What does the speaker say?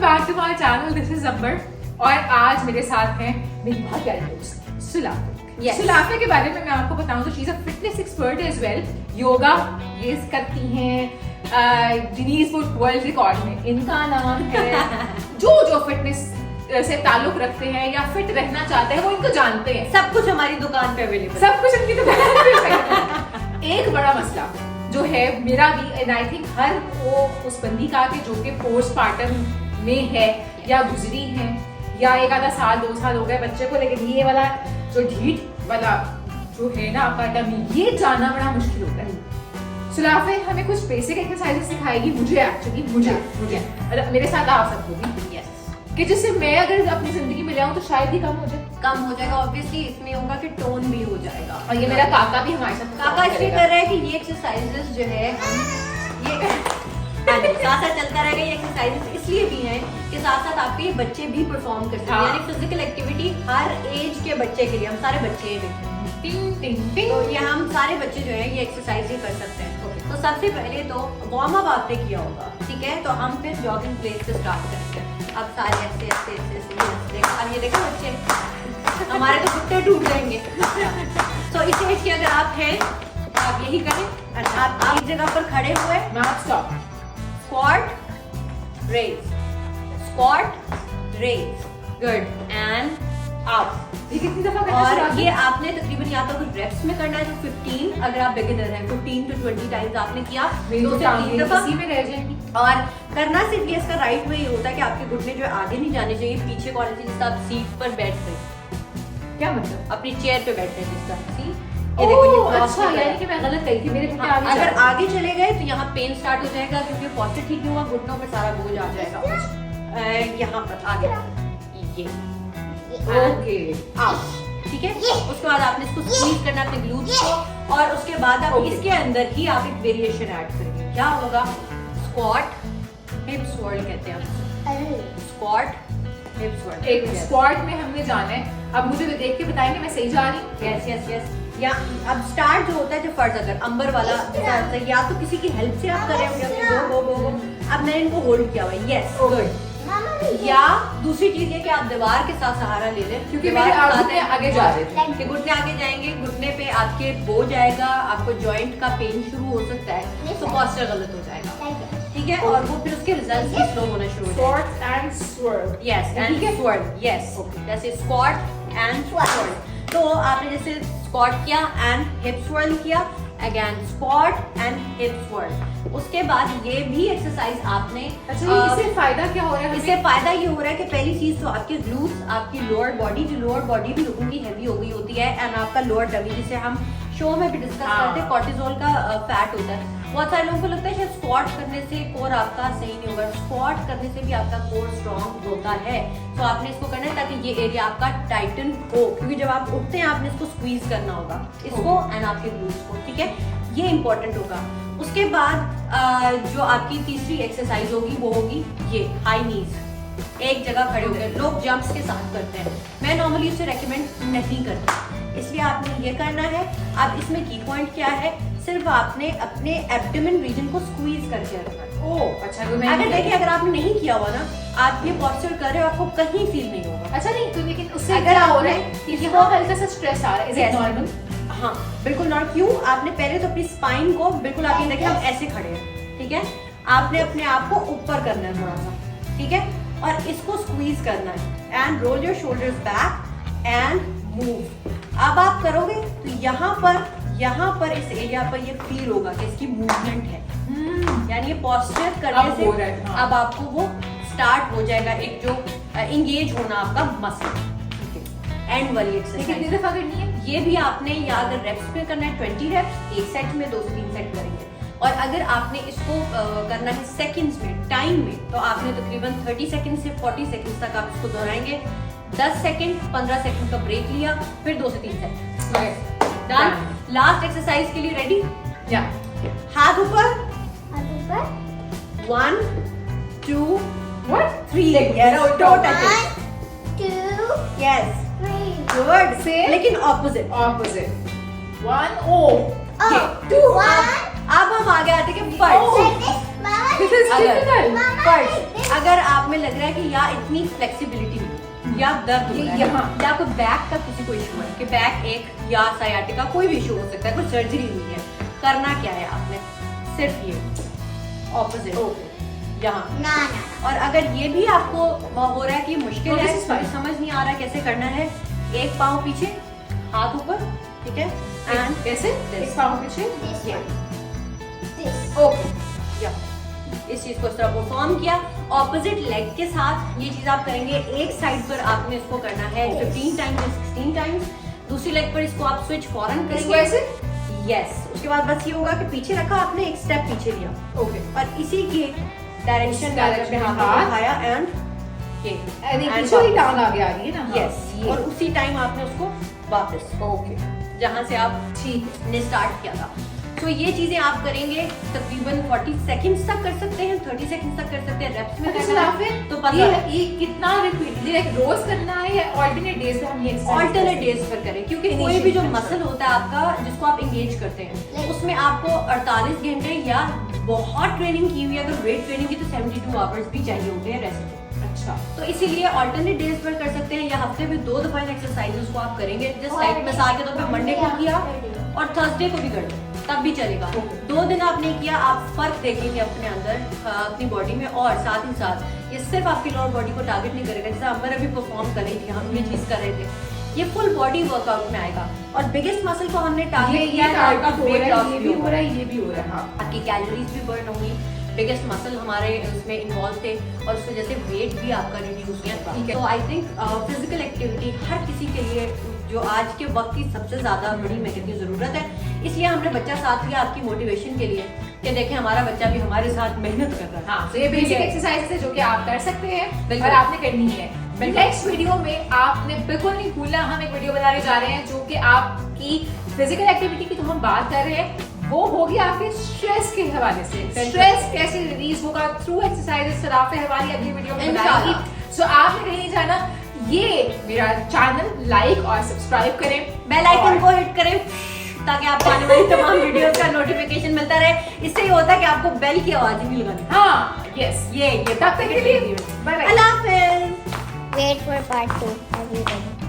Back to my channel, this is Ambar और आज मेरे साथ हैं मेरी बहुत प्यारी दोस्त सुलाफे। Yes. सुलाफे के बारे में मैं आपको बताऊं तो she is a fitness expert as well. Yoga ये करती हैं, गिनीज बुक वर्ल्ड रिकॉर्ड में इनका नाम है। जो फिटनेस से ताल्लुक रखते हैं या फिट रहना चाहते हैं वो इनको जानते हैं। सब कुछ हमारी दुकान पे अवेलेबल, सब कुछ इनकी दुकान पे है। एक बड़ा मसला जो है मेरा भी एंड आई थिंक हर वो उस बंदी का कि जो कि पोस्टमार्टम में है या गुजरी है या एक आधा साल 2 साल हो गए बच्चे को, लेकिन ये वाला जो ढीठ वाला जो है ना आपका डमी, ये जानना बड़ा मुश्किल होता है। सुलाफे हमें कुछ बेसिक एक्सरसाइजेस सिखाएगी, मुझे एक्चुअली मुझे मेरे साथ आप सबको भी, कि जिससे मैं अगर अपनी जिंदगी में लाऊं तो शायद ही कम हो जाएगा। ऑब्वियसली इसमें होगा कि टोन भी हो जाएगा। और ये मेरा काका भी हमारे साथ काका इसलिए कर रहा है कि ये एक्सरसाइजेस जो है ये साथ साथ चलता रहेगा। ये एक्सरसाइजेस इसलिए भी हैं कि साथ साथ आपके ये बच्चे भी परफॉर्म कर सकते हैं। यानी फिजिकल एक्टिविटी हर एज के बच्चे के लिए, हम सारे बच्चे हैं तो ये हम सारे बच्चे जो है ये एक्सरसाइज ही कर सकते हैं। तो सबसे पहले तो वार्म अप आपने किया होगा, ठीक है, तो हम फिर जॉगिंग प्लेस से स्टार्ट करते हैं। अब सारे ऐसे ऐसे ऐसे ऐसे देखो, अब ये देखो बच्चे हमारे तो घुटने टूट जाएंगे। तो इस एज के अगर आप हैं तो आप यही करें। आप एक जगह पर खड़े हुए, squat raise, squat raise, good, and up. ये कितनी दफा करना और है? ये आपने तकरीबन या तो रेप्स में करना है जो 15, अगर आप बिगिनर हैं 15 to 20 टाइम्स आपने किया, 2 से 3 दफा इसी में रह जाएंगी। और करना सिर्फ ये इसका राइट वे होता है कि आपके घुटने जो आगे नहीं जाने चाहिए, पीछे कौन सी, जिससे आप सीट पर बैठ रहे, क्या मतलब अपनी चेयर पे बैठ रहे हैं जिसका सी। ये देखो ये अच्छा, यानी कि मैं गलत कही थी, मेरे घुटने आगे अगर जा आगे चले गए तो यहाँ पेन स्टार्ट हो जाएगा क्योंकि पॉस्चर ठीक नहीं हुआ, घुटनों पे सारा बोझ आ जाएगा। यहाँ पर आगे ये ओके आप, ठीक है। उसके बाद आपने इसको स्क्वीज करना अपने ग्लूट्स को, और उसके बाद आप इसके अंदर ही आप एक वेरिएशन ऐड करेंगे। क्या होगा? स्क्वाट हिप स्वर्ल कहते हैं। स्क्वाट हिप स्वर्ल, एक स्क्वाट में हमने जाना है। अब मुझे देख के बताएंगे मैं सही जा रही हूँ? Yes yes yes. या अब स्टार्ट जो होता है, जो फर्ज अगर अंबर वाला स्टार्ट है, या तो किसी की हेल्प से आप कर रहे हो, गो। अब मैंने इनको होल्ड किया हुआ है, यस गुड। या दूसरी चीज है कि आप दीवार के साथ सहारा ले लें, क्योंकि मेरे आगे जा रहे थे कि घुटने आगे जाएंगे, घुटने पे आपके बोझ आएगा, आपको जॉइंट का पेन शुरू हो सकता है, तो पोस्चर गलत हो जाएगा, ठीक है। और वो फिर उसके रिजल्ट्स भी स्लो होना शुरू हो जाएंगे। Squat and swirl, yes, and swirl, yes, जैसे स्क्वाट एंड स्वर्ल। तो आपने जैसे स्क्वाट किया एंड हिप स्वर्ल किया, again squat and hip swirl. उसके बाद ये भी एक्सरसाइज आपने, अच्छा इससे फायदा क्या हो रहा है? इससे फायदा ये हो रहा है कि पहली चीज तो आपके ग्लूट्स, आपकी लोअर बॉडी, जो लोअर बॉडी भी लोगों की हैवी हो गई होती है, एंड आपका लोअर टमी, जिसे हम शो में भी डिस्कस करते हैं, कॉर्टिसोल का फैट होता है। बहुत सारे लोगों को लगता है शायद स्क्वाट करने से कोर आपका सही नहीं होगा। स्क्वाट करने से भी आपका कोर स्ट्रॉन्ग होता है। तो आपने इसको करना है ताकि ये एरिया आपका टाइटन हो, क्योंकि जब आप उठते हैं आपने इसको स्क्वीज करना होगा, इसको एंड आपके ग्लूट्स को, ठीक है, ये इंपॉर्टेंट होगा। उसके बाद जो आपकी तीसरी एक्सरसाइज होगी वो होगी ये हाई नीज, एक जगह खड़े होकर। लोग जंप्स के साथ करते हैं, मैं नॉर्मली इसे रेकमेंड नहीं करती, इसलिए आपने ये करना है। अब इसमें की पॉइंट क्या है, सिर्फ आपने अपने एब्डोमेन रीजन को स्क्वीज करके रखना है। ओह अच्छा, तो मैं अगर देखिए, अगर आपने नहीं किया हुआ ना, आप ये पॉस्चर कर रहे हो, आपको कहीं फील नहीं होगा। अच्छा नहीं तो, लेकिन उससे अगर क्या आप हो रहा है कि यहाँ हल्का सा स्ट्रेस आ रहा है, इज इट नॉर्मल? हाँ बिल्कुल नॉर्मल। क्यों? आपने पहले तो अपनी स्पाइन को बिल्कुल, आप ये देखिए हम ऐसे खड़े हैं, ठीक है, आपने अपने आप को ऊपर करना है थोड़ा सा, ठीक है, और इसको स्क्वीज करना है and roll your shoulders back and move. अब आप करोगे तो यहाँ पर इस एरिया पर ये फील होगा कि इसकी मूवमेंट है, यानी ये पोस्चर करने से अब आपको वो स्टार्ट हो जाएगा, एक जो इंगेज होना आपका मसल, ठीक है। एंड वाली एक्सरसाइज कितनी दफा करनी है? ये भी आपने, या अगर रेप्स में करना है 20 रेप्स एक सेट में, 2 से 3 सेट करेंगे। और अगर आपने इसको करना है सेकंड्स में, टाइम में, तो आपने तकरीबन 30 सेकंड से 40 सेकंड्स तक आप इसको दोहराएंगे। 10 सेकंड 15 सेकंड का ब्रेक लिया, फिर 2 से 3 सेट, डन। लास्ट एक्सरसाइज के लिए रेडी? या हाथ ऊपर, 1 2 3, yes, don't touch it, 2 yes, 3 good, Same. लेकिन opposite, 1 ओ 2 1 अब हम आगे आते हैं first, This is difficult. First अगर आप में लग रहा है कि यार इतनी फ्लेक्सिबिलिटी नहीं या दर्द हो रहा है यहाँ। या कोई बैक का किसी को इशू है कि बैक एक या सायाटिका कोई भी इशू हो सकता है, कोई सर्जरी हुई है, करना क्या है आपने सिर्फ ये ऑपोजिट यहाँ। और अगर ये भी आपको हो रहा है कि मुश्किल तो है, this is fine. समझ नहीं आ रहा कैसे करना है, एक पाँव पीछे हाथ ऊपर, ठीक है, एंड कैसे इस पाँव पीछे ये ओके या इस चीज को इस तरह परफॉर्म किया। ऑपोजिट लेग के साथ ये चीज आप करेंगे, एक साइड पर आपने इसको करना है 15 टाइम्स 16 टाइम्स, दूसरी लेग पर इसको आप स्विच फौरन इसको करेंगे। ऐसे यस, उसके बाद बस ये होगा कि पीछे रखा आपने, एक स्टेप पीछे लिया ओके और इसी के डायरेक्शन इस में direction में हाथ हाथ। उठाया एंड ये पीछे ही टांग आगे आ रही है ना। यस, और उसी टाइम आपने उसको वापस ओके जहां से आप ठीक ने स्टार्ट किया था। तो ये चीजें आप करेंगे तकरीबन 40 सेकंड्स तक कर सकते हैं, 30 सेकंड्स तक कर सकते हैं, रेप्स में करना है तो पता है ये कितना रिपीटली लाइक रोज करना है या ऑल्टरनेट डेज पे हम ये ऑल्टरनेट डेज पर करें, क्योंकि कोई भी जो मसल होता है आपका जिसको आप एंगेज करते हैं उसमें आपको 48 घंटे या बहुत ट्रेनिंग की हुई है, अगर वेट ट्रेनिंग की तो 72 आवर्स भी चाहिए होते हैं रेस्ट के। अच्छा तो इसीलिए ऑल्टरनेट डेज पर कर सकते हैं या हफ्ते में 2 दफा इन एक्सरसाइजेस को आप करेंगे। जस्ट लाइक मिसाल के तौर पे मंडे को किया और थर्सडे को भी कर लो तब भी चलेगा। 2 दिन आपने किया, आप फर्क देखेंगे अपने अंदर अपनी बॉडी में। और साथ ही साथ ये सिर्फ आपकी लोअर बॉडी को टारगेट नहीं करेगा, जैसे अमर अभी परफॉर्म कर रही थी, हम ये चीज कर रहे थे, ये फुल बॉडी वर्कआउट में आएगा। और बिगेस्ट मसल को हमने टारगेट किया है, आपका वेट लॉस ये भी हो रहा है ये भी हो रहा है। हाँ आपकी कैलोरीज भी बर्न होंगी, बिगेस्ट मसल हमारे उसमें इन्वॉल्व थे और उस वजह से वेट भी आपका रिड्यूस ठीक किया। है। तो आई थिंक फिजिकल एक्टिविटी हर किसी के लिए जो आज के वक्त की सबसे ज्यादा बड़ी मैं कहती हूँ जरूरत है। इसलिए हमने बच्चा साथ लिया आपकी मोटिवेशन के लिए कि देखें हमारा बच्चा भी हमारे साथ मेहनत कर रहा है। हाँ, तो ये बेसिक एक्सरसाइज है जो कि आप कर सकते हैं बिल्कुल। और आपने करनी है। नेक्स्ट वीडियो में आपने बिल्कुल नहीं भूलना, हम एक वीडियो बनाने जा रहे हैं जो कि आपकी फिजिकल एक्टिविटी की तो हम बात कर रहे हैं, वो होगी आपके स्ट्रेस के हवाले से। स्ट्रेस कैसे रिलीज होगा थ्रू एक्सरसाइजेस, सराफे हमारी अगली वीडियो में बताएगी। सो आपने कहीं नहीं जाना, ये मेरा चैनल लाइक और सब्सक्राइब करें, बेल आइकन को हिट करें ताकि आपको आने वाली तमाम वीडियोस का नोटिफिकेशन मिलता रहे। इससे ये होता है कि आपको बेल की आवाज भी लगानी। हाँ यस, ये तब तक के लिए बाय बाय। अल्लाह हाफिज़। Wait for part 2, everybody.